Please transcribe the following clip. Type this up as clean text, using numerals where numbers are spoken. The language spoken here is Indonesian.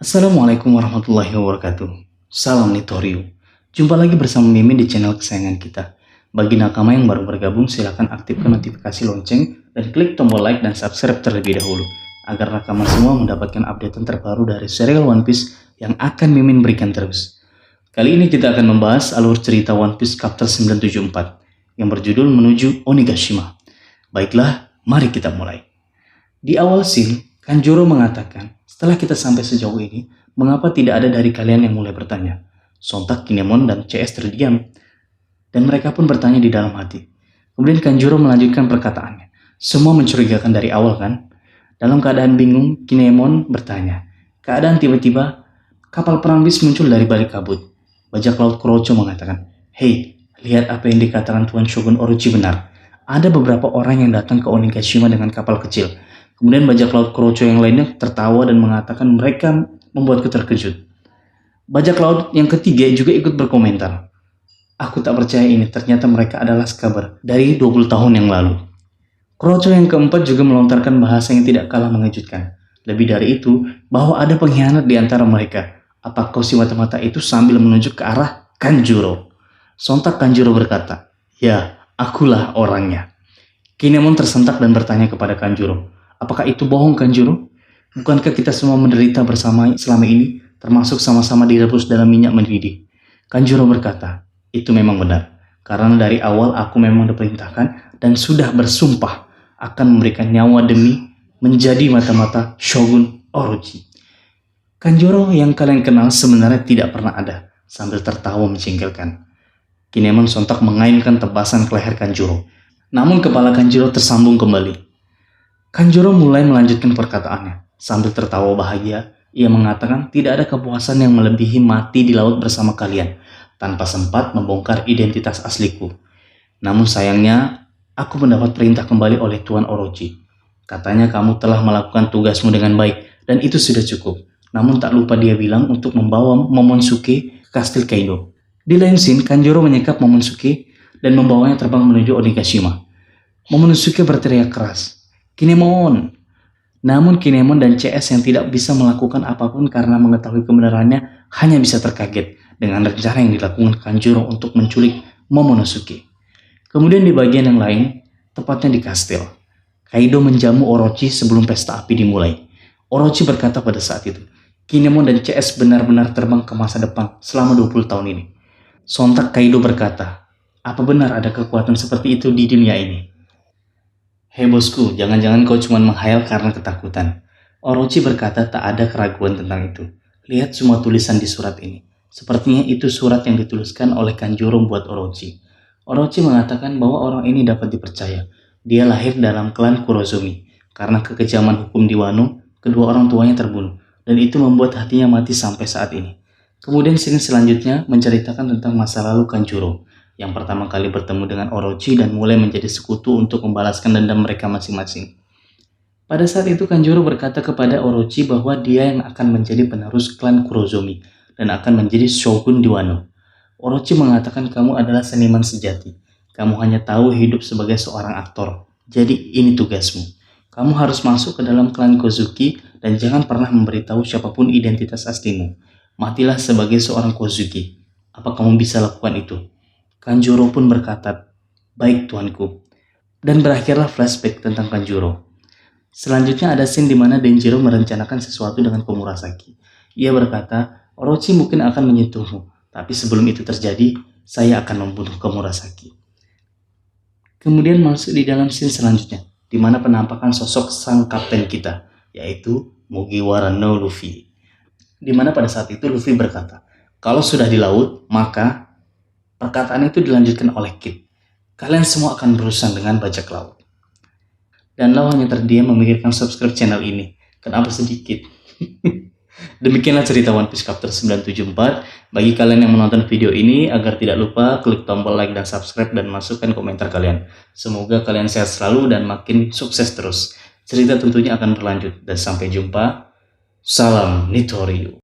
Assalamualaikum warahmatullahi wabarakatuh. Salam Nitoriu. Jumpa lagi bersama Mimin di channel kesayangan kita. Bagi nakama yang baru bergabung, silahkan aktifkan notifikasi lonceng dan klik tombol like dan subscribe terlebih dahulu, agar nakama semua mendapatkan update terbaru dari serial One Piece yang akan Mimin berikan terus. Kali ini kita akan membahas alur cerita One Piece Chapter 974 yang berjudul Menuju Onigashima. Baiklah, mari kita mulai. Di awal scene, Kanjuro mengatakan, setelah kita sampai sejauh ini, mengapa tidak ada dari kalian yang mulai bertanya? Sontak Kinemon dan CS terdiam, dan mereka pun bertanya di dalam hati. Kemudian Kanjuro melanjutkan perkataannya. Semua mencurigakan dari awal kan? Dalam keadaan bingung, Kinemon bertanya. Keadaan tiba-tiba, kapal perang bis muncul dari balik kabut. Bajak laut Kurocho mengatakan, "Hei, lihat apa yang dikatakan Tuan Shogun Orochi benar. Ada beberapa orang yang datang ke Onigashima dengan kapal kecil." Kemudian bajak laut Kurocho yang lainnya tertawa dan mengatakan mereka membuatku terkejut. Bajak laut yang ketiga juga ikut berkomentar. Aku tak percaya ini, ternyata mereka adalah skaber dari 20 tahun yang lalu. Kurocho yang keempat juga melontarkan bahasa yang tidak kalah mengejutkan. Lebih dari itu, bahwa ada pengkhianat di antara mereka. Apakah si mata-mata itu sambil menunjuk ke arah Kanjuro? Sontak Kanjuro berkata, "Ya, akulah orangnya." Kinemon tersentak dan bertanya kepada Kanjuro, "Apakah itu bohong, Kanjuro? Bukankah kita semua menderita bersama selama ini, termasuk sama-sama direbus dalam minyak mendidih?" Kanjuro berkata, "Itu memang benar, karena dari awal aku memang diperintahkan dan sudah bersumpah akan memberikan nyawa demi menjadi mata-mata Shogun Orochi." Kanjuro yang kalian kenal sebenarnya tidak pernah ada, sambil tertawa menjengkelkan. Kinemon sontak mengainkan tebasan ke leher Kanjuro, namun kepala Kanjuro tersambung kembali. Kanjuro mulai melanjutkan perkataannya. Sambil tertawa bahagia, ia mengatakan tidak ada kepuasan yang melebihi mati di laut bersama kalian, tanpa sempat membongkar identitas asliku. Namun sayangnya, aku mendapat perintah kembali oleh Tuan Orochi. Katanya kamu telah melakukan tugasmu dengan baik, dan itu sudah cukup. Namun tak lupa dia bilang untuk membawa Momonosuke ke kastil Kaido. Di lain scene, Kanjuro menyekap Momonosuke dan membawanya terbang menuju Onigashima. Momonosuke berteriak keras, "Kinemon!" Namun Kinemon dan CS yang tidak bisa melakukan apapun karena mengetahui kebenarannya hanya bisa terkaget dengan rencana yang dilakukan Kanjuro untuk menculik Momonosuke. Kemudian di bagian yang lain, tepatnya di kastil, Kaido menjamu Orochi sebelum pesta api dimulai. Orochi berkata pada saat itu, Kinemon dan CS benar-benar terbang ke masa depan selama 20 tahun ini. Sontak Kaido berkata, "Apa benar ada kekuatan seperti itu di dunia ini?" "Hei bosku, jangan-jangan kau cuma menghayal karena ketakutan." Orochi berkata tak ada keraguan tentang itu. Lihat semua tulisan di surat ini. Sepertinya itu surat yang dituliskan oleh Kanjuro buat Orochi. Orochi mengatakan bahwa orang ini dapat dipercaya. Dia lahir dalam klan Kurozumi. Karena kekejaman hukum di Wano, kedua orang tuanya terbunuh. Dan itu membuat hatinya mati sampai saat ini. Kemudian scene selanjutnya menceritakan tentang masa lalu Kanjuro, yang pertama kali bertemu dengan Orochi dan mulai menjadi sekutu untuk membalaskan dendam mereka masing-masing. Pada saat itu Kanjuro berkata kepada Orochi bahwa dia yang akan menjadi penerus klan Kurozumi dan akan menjadi shogun di Wano. Orochi mengatakan, "Kamu adalah seniman sejati. Kamu hanya tahu hidup sebagai seorang aktor. Jadi ini tugasmu. Kamu harus masuk ke dalam klan Kozuki dan jangan pernah memberitahu siapapun identitas aslimu. Matilah sebagai seorang Kozuki. Apa kamu bisa lakukan itu?" Kanjuro pun berkata, "Baik tuanku." Dan berakhirlah flashback tentang Kanjuro. Selanjutnya ada scene di mana Denjiro merencanakan sesuatu dengan Komurasaki. Ia berkata, "Orochi mungkin akan menyentuhmu, tapi sebelum itu terjadi, saya akan membunuh Komurasaki." Kemudian masuk di dalam scene selanjutnya, di mana penampakan sosok sang kapten kita, yaitu Mugiwara no Luffy. Di mana pada saat itu Luffy berkata, kalau sudah di laut, maka perkataan itu dilanjutkan oleh Kid. "Kalian semua akan berurusan dengan bajak laut." Dan Lau hanya terdiam memikirkan subscribe channel ini. Kenapa sedikit? Demikianlah cerita One Piece Chapter 974. Bagi kalian yang menonton video ini, agar tidak lupa klik tombol like dan subscribe dan masukkan komentar kalian. Semoga kalian sehat selalu dan makin sukses terus. Cerita tentunya akan berlanjut. Dan sampai jumpa. Salam Nitoriu.